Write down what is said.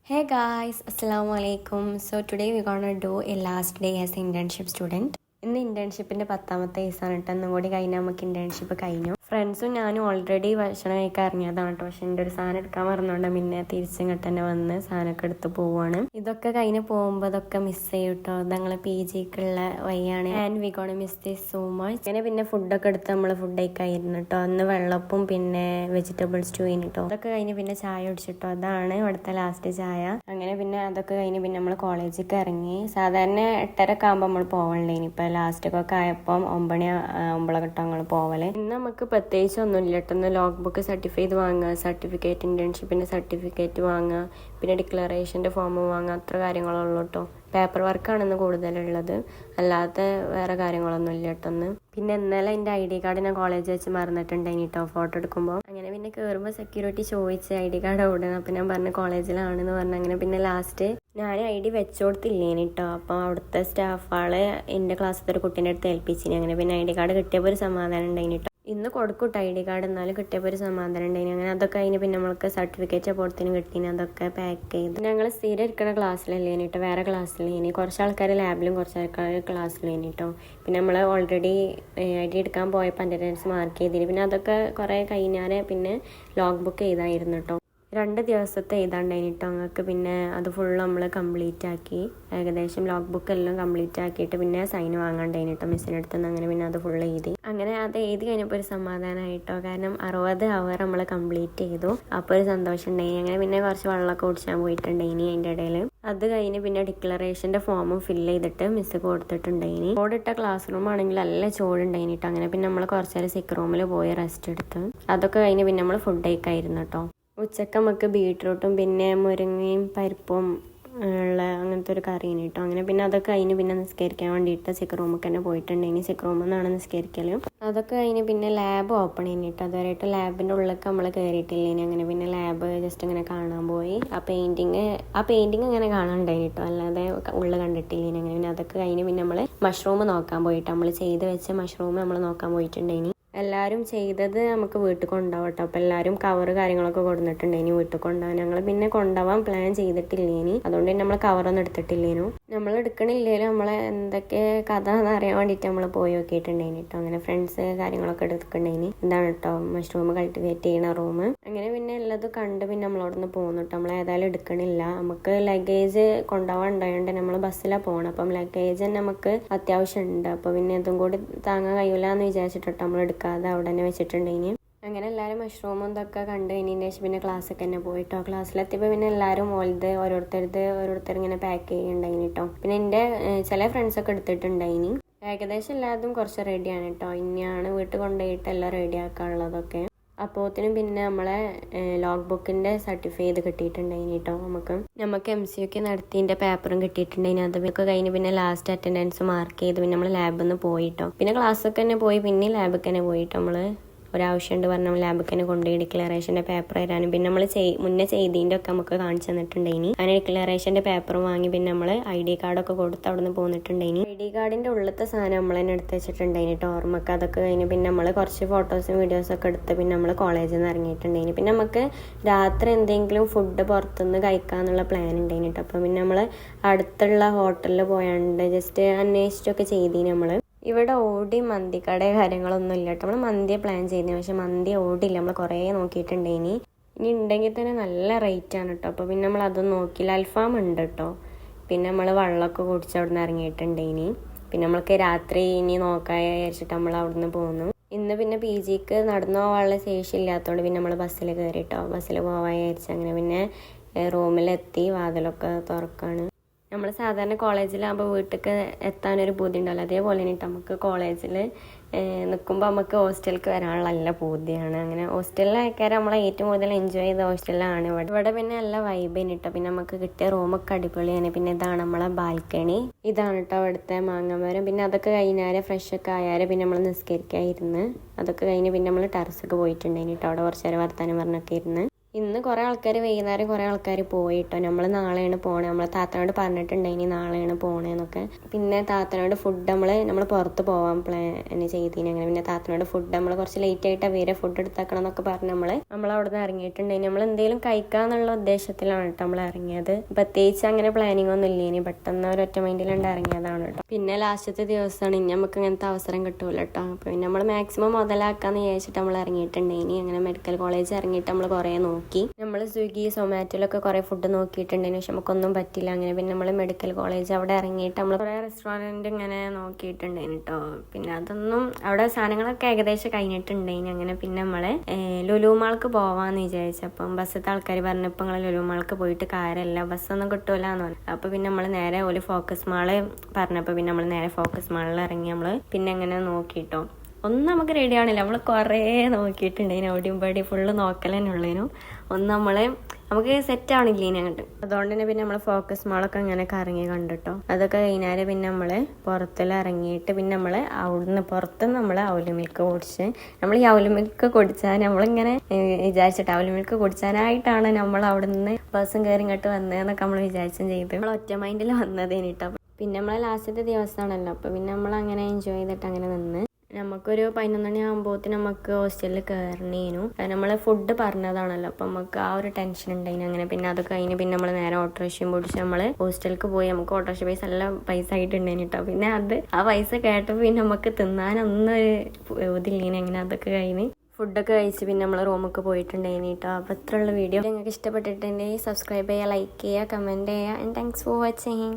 Hey guys, Assalamu alaikum. So today we're gonna do a last day as an internship student. ഇന്ന് ഇന്റേൺഷിപ്പിന്റെ 10ാമത്തെ ദിവസമാണ് കേട്ടോ. ഒന്നും കൂടി കഴിഞ്ഞാൽ നമുക്ക് ഇന്റേൺഷിപ്പ് കഴിഞ്ഞു. ഫ്രണ്ട്സും ഞാനും ഓൾറെഡി ഭക്ഷണം കഴിക്കാൻ ഇറങ്ങിയതാണ് കേട്ടോ. പക്ഷെ എൻ്റെ ഒരു സാധനം എടുക്കാൻ മറന്നുകൊണ്ട് പിന്നെ തിരിച്ചിങ്ങോട്ട് തന്നെ വന്ന് സാധനമൊക്കെ എടുത്ത് പോവാണ്. ഇതൊക്കെ കഴിഞ്ഞ് പോകുമ്പോൾ അതൊക്കെ മിസ് ചെയ്യും കേട്ടോ. ഇത് ഞങ്ങളെ PGക്കുള്ള വഴിയാണ്. And we gonna miss this so much. അങ്ങനെ പിന്നെ ഫുഡൊക്കെ എടുത്ത് നമ്മൾ ഫുഡ് കഴിക്കായിരുന്നു കേട്ടോ. അന്ന് വെള്ളപ്പും പിന്നെ വെജിറ്റബിൾ സ്റ്റൂവിന് കേട്ടോ. അതൊക്കെ കഴിഞ്ഞ് പിന്നെ ചായ കുടിച്ചിട്ടോ. അതാണ് ഇവിടുത്തെ ലാസ്റ്റ് ചായ. അങ്ങനെ പിന്നെ അതൊക്കെ കഴിഞ്ഞ് പിന്നെ നമ്മൾ കോളേജിലേക്ക് ഇറങ്ങി. സാധാരണ 8:30 ആകുമ്പോൾ നമ്മൾ പോവണ്ടേ. ഇനിയിപ്പോൾ ലാസ്റ്റൊക്കെ ആയപ്പം 9 ഞങ്ങൾ പോവല്. ഇന്ന് നമുക്ക് പ്രത്യേകിച്ച് ഒന്നുമില്ല കേട്ടോ. ലോഗ് ബുക്ക് സർട്ടിഫൈ ചെയ്ത് വാങ്ങുക, സർട്ടിഫിക്കറ്റ് ഇന്റേൺഷിപ്പിന്റെ സർട്ടിഫിക്കറ്റ് വാങ്ങുക, പിന്നെ ഡിക്ലറേഷന്റെ ഫോം വാങ്ങുക, അത്ര കാര്യങ്ങളുള്ളൂ കേട്ടോ. പേപ്പർ വർക്കാണെന്ന് കൂടുതലുള്ളത്, അല്ലാത്ത വേറെ കാര്യങ്ങളൊന്നും ഇല്ല കേട്ടൊന്ന്. പിന്നെ ഇന്നലെ എൻ്റെ ID കാർഡ് ഞാൻ കോളേജ് വെച്ച് മറന്നിട്ടുണ്ടായിനി കേട്ടോ ഫോട്ടോ എടുക്കുമ്പോൾ. അങ്ങനെ പിന്നെ കയറുമ്പോൾ സെക്യൂരിറ്റി ചോദിച്ച് ID കാർഡ് എവിടെ. അപ്പം ഞാൻ പറഞ്ഞ കോളേജിലാണെന്ന് പറഞ്ഞു. അങ്ങനെ പിന്നെ ലാസ്റ്റ് ഞാൻ ID വെച്ചോടത്തില്ലേനി കേട്ടോ. അപ്പോൾ അവിടുത്തെ സ്റ്റാഫാള് എൻ്റെ ക്ലാസ്സിലത്തെ ഒരു കുട്ടീൻ്റെ അടുത്ത് ഏൽപ്പിച്ചിനി. അങ്ങനെ പിന്നെ ID കാർഡ് കിട്ടിയപ്പോൾ ഒരു സമാധാനം ഉണ്ടായിനി കേട്ടോ. ഇന്ന് കൊടുക്കൂട്ടോ ID കാർഡ്, എന്നാലും കിട്ടിയപ്പോൾ ഒരു സമാധാനം ഉണ്ടായിനി. അങ്ങനെ അതൊക്കെ അതിന് പിന്നെ നമ്മൾക്ക് സർട്ടിഫിക്കറ്റ് അപ്പോഴത്തേനും കിട്ടീനി. അതൊക്കെ പാക്ക് ചെയ്ത് ഞങ്ങൾ സ്ഥിരം ഇരിക്കുന്ന ക്ലാസ്സിലല്ലേനി കേട്ടോ, വേറെ ക്ലാസ്സിലേനി. കുറച്ച് ആൾക്കാർ ലാബിലും കുറച്ച് ആൾക്കാർ ക്ലാസ്സിലേനി കേട്ടോ. പിന്നെ നമ്മൾ ഓൾറെഡി ID എടുക്കാൻ പോയപ്പോൾ അറ്റൻഡൻസ് മാർക്ക് ചെയ്തിന്. പിന്നെ അതൊക്കെ കുറേ കഴിഞ്ഞാൽ പിന്നെ ലോഗ് ബുക്ക് ചെയ്തായിരുന്നു കേട്ടോ. 2 ദിവസത്തെ എഴുതാണ്ടായിന് കേട്ടോ ഞങ്ങൾക്ക്. പിന്നെ അത് ഫുൾ നമ്മൾ കംപ്ലീറ്റ് ആക്കി. ഏകദേശം ലോഗ് ബുക്ക് എല്ലാം കംപ്ലീറ്റ് ആക്കിയിട്ട് പിന്നെ സൈൻ വാങ്ങാണ്ടായിന് കേട്ടോ മിസ്സിൻ്റെ അടുത്തുനിന്ന്. അങ്ങനെ പിന്നെ അത് ഫുൾ എഴുതി. അങ്ങനെ അത് എഴുതി കഴിഞ്ഞപ്പോൾ ഒരു സമാധാനമായിട്ടോ. കാരണം 60 അവർ നമ്മൾ കംപ്ലീറ്റ് ചെയ്തു. അപ്പോൾ ഒരു സന്തോഷം ഉണ്ടായിനി. അങ്ങനെ പിന്നെ കുറച്ച് വെള്ളമൊക്കെ കുടിച്ചാൻ പോയിട്ടുണ്ടായിനി അതിൻ്റെ ഇടയിൽ. അത് കഴിഞ്ഞ് പിന്നെ ഡിക്ലറേഷൻ്റെ ഫോമും ഫില്ല് ചെയ്തിട്ട് മിസ് കൊടുത്തിട്ടുണ്ടായിനി. കോഡിട്ട ക്ലാസ് റൂം ആണെങ്കിൽ നല്ല ചൂടുണ്ടായിനി കേട്ടോ. അങ്ങനെ പിന്നെ നമ്മൾ കുറച്ച് നേരം സിക്ക് റൂമിൽ പോയി റെസ്റ്റ് എടുത്ത് അതൊക്കെ കഴിഞ്ഞ് പിന്നെ നമ്മൾ ഫുഡ് കഴിക്കായിരുന്നു കേട്ടോ. ഉച്ചക്ക് നമുക്ക് ബീട്രൂട്ടും പിന്നെ മുരിങ്ങയും പരിപ്പും ഉള്ള അങ്ങനത്തെ ഒരു കറിയാണ് കേട്ടോ. അങ്ങനെ പിന്നെ അതൊക്കെ കഴിഞ്ഞ് പിന്നെ നിസ്കരിക്കാൻ വേണ്ടിയിട്ട് സിക്ക് റൂമിൽ തന്നെ പോയിട്ടുണ്ടെങ്കിൽ സിക്ക് റൂമിൽ നിന്നാണ് നിസ്കരിക്കൽ. അതൊക്കെ കഴിഞ്ഞ് പിന്നെ ലാബ് ഓപ്പൺ ചെയ്യുന്നിട്ട്. അതുവരെയായിട്ട് ലാബിൻ്റെ ഉള്ളിലേക്ക് നമ്മൾ കയറിയിട്ടില്ലേനി. അങ്ങനെ പിന്നെ ലാബ് ജസ്റ്റ് ഇങ്ങനെ കാണാൻ പോയി. ആ പെയിൻറ്റിങ് ഇങ്ങനെ കാണാനുണ്ടായിന് കേട്ടോ, അല്ലാതെ ഉള്ളിൽ കണ്ടിട്ടില്ലേനി. അങ്ങനെ പിന്നെ അതൊക്കെ കഴിഞ്ഞ് പിന്നെ നമ്മൾ മഷ്റൂം നോക്കാൻ പോയിട്ട് നമ്മൾ ചെയ്ത് വെച്ച മഷ്റൂം നമ്മൾ നോക്കാൻ പോയിട്ടുണ്ടായിനി. എല്ലാവരും ചെയ്തത് നമുക്ക് വീട്ടിൽ കൊണ്ടുപോകാം കേട്ടോ. അപ്പോൾ എല്ലാവരും കവറ് കാര്യങ്ങളൊക്കെ കൊടുത്തിട്ടുണ്ടേനി വീട്ടിൽ കൊണ്ടുപോകാൻ. ഞങ്ങൾ പിന്നെ കൊണ്ടുപോകാൻ പ്ലാൻ ചെയ്തിട്ടില്ലേനി, അതുകൊണ്ട് തന്നെ നമ്മൾ കവറൊന്നും എടുത്തിട്ടില്ലേനു. നമ്മൾ എടുക്കണില്ലേലും നമ്മളെ എന്തൊക്കെ കഥ എന്ന് അറിയാൻ വേണ്ടിയിട്ട് നമ്മൾ പോയി നോക്കിയിട്ടുണ്ടേനി കേട്ടോ. അങ്ങനെ ഫ്രണ്ട്സ് കാര്യങ്ങളൊക്കെ എടുത്തിട്ടുണ്ടേനി. ഇതാണ് കേട്ടോ മഷ്റൂം കൾട്ടിവേറ്റ് ചെയ്യുന്ന റൂം. അങ്ങനെ പിന്നെ ഉള്ളത് കണ്ട് പിന്നെ നമ്മളവിടെ നിന്ന് പോകുന്നു കേട്ടോ. നമ്മൾ ഏതായാലും എടുക്കണില്ല. നമുക്ക് ലഗേജ് കൊണ്ടുപോകാൻ ഉണ്ടായതുകൊണ്ട് നമ്മൾ ബസ്സിലാണ് പോകണം. അപ്പം ലഗേജ് നമുക്ക് അത്യാവശ്യം ഉണ്ട്. അപ്പോൾ പിന്നെ ഇതും കൂടി താങ്ങാൻ കഴിയില്ല എന്ന് വിചാരിച്ചിട്ടോ നമ്മൾ എടുക്കാതെ അവിടെ തന്നെ വെച്ചിട്ടുണ്ടെങ്കിൽ. അങ്ങനെ എല്ലാവരും മഷ്റൂമും ഇതൊക്കെ കണ്ട് കഴിഞ്ഞതിന് ശേഷം പിന്നെ ക്ലാസ്സൊക്കെ തന്നെ പോയിട്ടോ. ക്ലാസ്സിലെത്തിയപ്പോൾ പിന്നെ എല്ലാവരും ഓരോരുത്തർ ഇങ്ങനെ പാക്ക് ചെയ്യുന്നുണ്ടായിന് കേട്ടോ. പിന്നെ എൻ്റെ ചില ഫ്രണ്ട്സൊക്കെ എടുത്തിട്ടുണ്ടായിനി. ഏകദേശം എല്ലാതും കുറച്ച് റെഡിയാണ് കേട്ടോ. ഇനിയാണ് വീട്ടിൽ കൊണ്ടുപോയിട്ട് എല്ലാം റെഡി ആക്കാനുള്ളതൊക്കെ. അപ്പോഴത്തേനും പിന്നെ നമ്മളെ ലോഗ് ബുക്കിൻ്റെ സർട്ടിഫൈ ചെയ്ത് കിട്ടിയിട്ടുണ്ടായിന് കേട്ടോ. നമുക്ക് MCQ നടത്തിൻ്റെ പേപ്പറും കിട്ടിയിട്ടുണ്ടായിന്. അതൊക്കെ കഴിഞ്ഞ് പിന്നെ ലാസ്റ്റ് അറ്റൻഡൻസ് മാർക്ക് ചെയ്ത് പിന്നെ നമ്മൾ ലാബിൽ നിന്ന് പോയിട്ടോ. പിന്നെ ക്ലാസ്സൊക്കെ തന്നെ പോയി പിന്നെ ലാബിൽ തന്നെ പോയിട്ടോ. നമ്മൾ ഒരാവശ്യമുണ്ട് പറഞ്ഞാൽ നമ്മൾ ലാബിൽ തന്നെ കൊണ്ടുപോയി ഡിക്ലറേഷൻ്റെ പേപ്പർ തരാനും പിന്നെ നമ്മൾ മുന്നേ ചെയ്തതിൻ്റെ ഒക്കെ നമുക്ക് കാണിച്ചു തന്നിട്ടുണ്ടായിനി. അങ്ങനെ ഡിക്ലറേഷൻ്റെ പേപ്പറും വാങ്ങി പിന്നെ നമ്മൾ ID കാർഡൊക്കെ കൊടുത്ത് അവിടെ നിന്ന് പോന്നിട്ടുണ്ടായിനി. ID കാർഡിൻ്റെ ഉള്ളത്തെ സാധനം നമ്മൾ തന്നെ എടുത്ത് വെച്ചിട്ടുണ്ടായിനി കേട്ടോ ഓർമ്മക്ക്. അതൊക്കെ കഴിഞ്ഞ് പിന്നെ നമ്മൾ കുറച്ച് ഫോട്ടോസും വീഡിയോസൊക്കെ എടുത്ത് പിന്നെ നമ്മൾ കോളേജിൽ നിന്ന് ഇറങ്ങിയിട്ടുണ്ടായിനി. പിന്നെ നമുക്ക് രാത്രി എന്തെങ്കിലും ഫുഡ് പുറത്തുനിന്ന് കഴിക്കാന്നുള്ള പ്ലാൻ ഉണ്ടായിനി കേട്ടോ. അപ്പം പിന്നെ നമ്മൾ അടുത്തുള്ള ഹോട്ടലിൽ പോയാണ്ട് ജസ്റ്റ് അന്വേഷിച്ചൊക്കെ ചെയ്തിനി. നമ്മൾ ഇവിടെ ഓടി മന്തിക്കട കാര്യങ്ങളൊന്നും ഇല്ല കേട്ടോ. നമ്മൾ മന്തിയെ പ്ലാൻ ചെയ്യുന്നത്, പക്ഷെ മന്തി ഓടില്ല. നമ്മൾ കുറേ നോക്കിയിട്ടുണ്ടേനി. ഇനി ഉണ്ടെങ്കിൽ തന്നെ നല്ല റേറ്റാണ് കേട്ടോ. അപ്പോൾ പിന്നെ നമ്മൾ അതൊന്നും നോക്കിയില്ല. അൽഫാം ഉണ്ട് കേട്ടോ. പിന്നെ നമ്മൾ വെള്ളമൊക്കെ കുടിച്ച് അവിടെ നിന്ന് ഇറങ്ങിയിട്ടുണ്ടേനി. പിന്നെ നമ്മൾക്ക് രാത്രി ഇനി നോക്കാൻ വിചാരിച്ചിട്ട് നമ്മൾ അവിടെ നിന്ന് പോന്നു. ഇന്ന് പിന്നെ PGക്ക് നടന്നു പോകാനുള്ള ശേഷി ഇല്ലാത്തതുകൊണ്ട് പിന്നെ നമ്മൾ ബസ്സിൽ കയറിട്ടോ. ബസ്സിൽ പോകാൻ വിചാരിച്ചു. അങ്ങനെ പിന്നെ റൂമിലെത്തി വാതിലൊക്കെ തുറക്കാണ്. നമ്മൾ സാധാരണ കോളേജിലാകുമ്പോൾ വീട്ടിലേക്ക് എത്താനൊരു ബുദ്ധി ഉണ്ടാവില്ല. അതേപോലെ തന്നെ നമുക്ക് കോളേജിൽ നിൽക്കുമ്പോൾ നമുക്ക് ഹോസ്റ്റലിലേക്ക് വരാനുള്ള നല്ല ബുദ്ധിയാണ്. അങ്ങനെ ഹോസ്റ്റലിൽ ആൾക്കാർ നമ്മളെ ഏറ്റവും കൂടുതൽ എൻജോയ് ചെയ്ത ഹോസ്റ്റലിലാണ്. ഇവിടെ പിന്നെ നല്ല വൈബിന് കേട്ടോ. പിന്നെ നമുക്ക് കിട്ടിയ റൂമൊക്കെ അടിപൊളിയാണ്. പിന്നെ ഇതാണ് നമ്മളെ ബാൽക്കണി. ഇതാണ് കേട്ടോ അവിടുത്തെ മാങ്ങമരം. പിന്നെ അതൊക്കെ കഴിഞ്ഞാൽ ഫ്രഷൊക്കെ ആയാൽ പിന്നെ നമ്മൾ നിസ്കരിക്കാതിരുന്ന് അതൊക്കെ കഴിഞ്ഞ് പിന്നെ നമ്മൾ ടെറസൊക്കെ പോയിട്ടുണ്ടായിന് കേട്ടോ. അവിടെ കുറച്ച് നേരം വർത്താനം പറഞ്ഞൊക്കെ ഇരുന്ന്. ഇന്ന് കുറേ ആൾക്കാർ വൈകുന്നേരം കുറേ ആൾക്കാർ പോയിട്ടോ. നമ്മൾ നാളെയാണ് പോണേ. നമ്മളെ താത്തനോട് പറഞ്ഞിട്ടുണ്ടായിനി നാളെയാണ് പോണേന്നൊക്കെ. പിന്നെ താത്തനോട് ഫുഡ് നമ്മൾ പുറത്ത് പോകാൻ പ്ലാൻ ചെയ്തിന്. അങ്ങനെ പിന്നെ താത്തനോട് ഫുഡ് നമ്മൾ കുറച്ച് ലേറ്റ് ആയിട്ട് വേറെ ഫുഡ് എടുത്താക്കണം എന്നൊക്കെ പറഞ്ഞ് നമ്മൾ അവിടെ നിന്ന് ഇറങ്ങിയിട്ടുണ്ടായിനി. നമ്മൾ എന്തെങ്കിലും കഴിക്കാന്നുള്ള ഉദ്ദേശത്തിലാണ് കേട്ടോ നമ്മൾ ഇറങ്ങിയത്. പ്രത്യേകിച്ച് അങ്ങനെ പ്ലാനിങ് ഒന്നും ഇല്ല. ഇനി പെട്ടെന്ന് ഒരൊറ്റ മൈൻഡിലുണ്ട് ഇറങ്ങിയതാണ് കേട്ടോ. പിന്നെ ലാസ്റ്റത്തെ ദിവസമാണ്. ഇനി നമുക്ക് ഇങ്ങനത്തെ അവസരം കിട്ടൂല കേട്ടോ. അപ്പോൾ പിന്നെ നമ്മൾ മാക്സിമം മുതലാക്കാന്ന് വിചാരിച്ചിട്ട് നമ്മൾ ഇറങ്ങിയിട്ടുണ്ടായിനി. അങ്ങനെ മെഡിക്കൽ കോളേജ് ഇറങ്ങിയിട്ട് നമ്മൾ കുറേ നോക്കി. നമ്മൾ സ്വിഗ്ഗി സൊമാറ്റോയിലൊക്കെ കുറെ ഫുഡ് നോക്കിയിട്ടുണ്ടായിരുന്നു. പക്ഷെ നമുക്കൊന്നും പറ്റില്ല. അങ്ങനെ പിന്നെ നമ്മൾ മെഡിക്കൽ കോളേജ് അവിടെ ഇറങ്ങിയിട്ട് നമ്മൾ കുറെ റെസ്റ്റോറൻറ്റ് ഇങ്ങനെ നോക്കിയിട്ടുണ്ടായിരുന്നു കേട്ടോ. പിന്നെ അതൊന്നും അവിടെ സാധനങ്ങളൊക്കെ ഏകദേശം കഴിഞ്ഞിട്ടുണ്ടായിന്. അങ്ങനെ പിന്നെ നമ്മള് ലുലു മാൾക്ക് പോവാന്ന് വിചാരിച്ചപ്പം ബസ്സിലത്തെ ആൾക്കാർ പറഞ്ഞപ്പോൾ നിങ്ങൾ ലുലു മാൾക്ക് പോയിട്ട് കാര്യമല്ല, ബസ്സൊന്നും കിട്ടൂലെന്ന് പറഞ്ഞു. അപ്പൊ പിന്നെ നമ്മൾ നേരെ ഒരു ഫോക്കസ് മാള് പറഞ്ഞപ്പോൾ പിന്നെ നമ്മൾ നേരെ ഫോക്കസ് മാളിൽ ഇറങ്ങി. നമ്മൾ പിന്നെ എങ്ങനെ നോക്കിട്ടോ ഒന്നും നമുക്ക് റെഡി ആവണില്ല. നമ്മൾ കുറേ നോക്കിയിട്ടുണ്ടേനു. അവിടെയും പടി ഫുള്ള് നോക്കലന്നെ ഉള്ളേനു. ഒന്നും നമുക്ക് സെറ്റ് ആവണില്ലേനെ അങ്ങോട്ട്. അതുകൊണ്ട് തന്നെ പിന്നെ നമ്മൾ ഫോക്കസ് മാളൊക്കെ ഇങ്ങനെ കറങ്ങി കണ്ടിട്ടോ. അതൊക്കെ കഴിഞ്ഞാൽ പിന്നെ നമ്മൾ പുറത്തെല്ലാം ഇറങ്ങിയിട്ട് പിന്നെ നമ്മൾ അവിടുന്ന് പുറത്തുനിന്ന് നമ്മൾ അവല് മിൽക്ക് കുടിച്ച്. നമ്മൾ ഈ അവല് മിൽക്ക് കുടിച്ചാൽ നമ്മളിങ്ങനെ വിചാരിച്ചിട്ട് അവല് മിൽക്ക് കുടിച്ചാനായിട്ടാണ് നമ്മൾ അവിടെ നിന്ന് ബസ്സും കയറി ഇങ്ങോട്ട് വന്നതെന്നൊക്കെ നമ്മൾ വിചാരിച്ചും ചെയ്ത് നമ്മൾ ഒറ്റ മൈൻഡിൽ വന്നതേനിട്ടോ. പിന്നെ നമ്മളെ ലാസ്റ്റത്തെ ദിവസമാണല്ലോ. അപ്പോൾ പിന്നെ നമ്മൾ അങ്ങനെ എൻജോയ് ചെയ്തിട്ട് അങ്ങനെ നിന്ന് നമുക്കൊരു 11 മണി ആകുമ്പോഴത്തേന് നമുക്ക് ഹോസ്റ്റലിൽ കയറണേനു. നമ്മൾ ഫുഡ് പറഞ്ഞതാണല്ലോ. അപ്പം നമുക്ക് ആ ഒരു ടെൻഷൻ ഉണ്ടായിന്. അങ്ങനെ പിന്നെ അത് കഴിഞ്ഞ് പിന്നെ നമ്മൾ നേരെ ഓട്ടോറിക്ഷയും പിടിച്ച് നമ്മൾ ഹോസ്റ്റലിലേക്ക് പോയി. നമുക്ക് ഓട്ടോറിക്ഷ പൈസ എല്ലാം പൈസ ആയിട്ടുണ്ടായിന് കേട്ടോ. പിന്നെ ആ പൈസ കേട്ടപ്പോൾ പിന്നെ നമുക്ക് തിന്നാനൊന്നും ഒരു ഇതില്ലേനെ. അങ്ങനെ അതൊക്കെ കഴിഞ്ഞ് ഫുഡൊക്കെ കഴിച്ച് പിന്നെ നമ്മൾ റൂമൊക്കെ പോയിട്ടുണ്ടായിന് കേട്ടോ. അപ്പോൾ ഇത്രയുള്ള വീഡിയോ നിങ്ങൾക്ക് ഇഷ്ടപ്പെട്ടിട്ടുണ്ടെങ്കിൽ സബ്സ്ക്രൈബ് ചെയ്യുക, ലൈക്ക് ചെയ്യുക, കമൻറ്റ് ചെയ്യുക. And thanks for watching.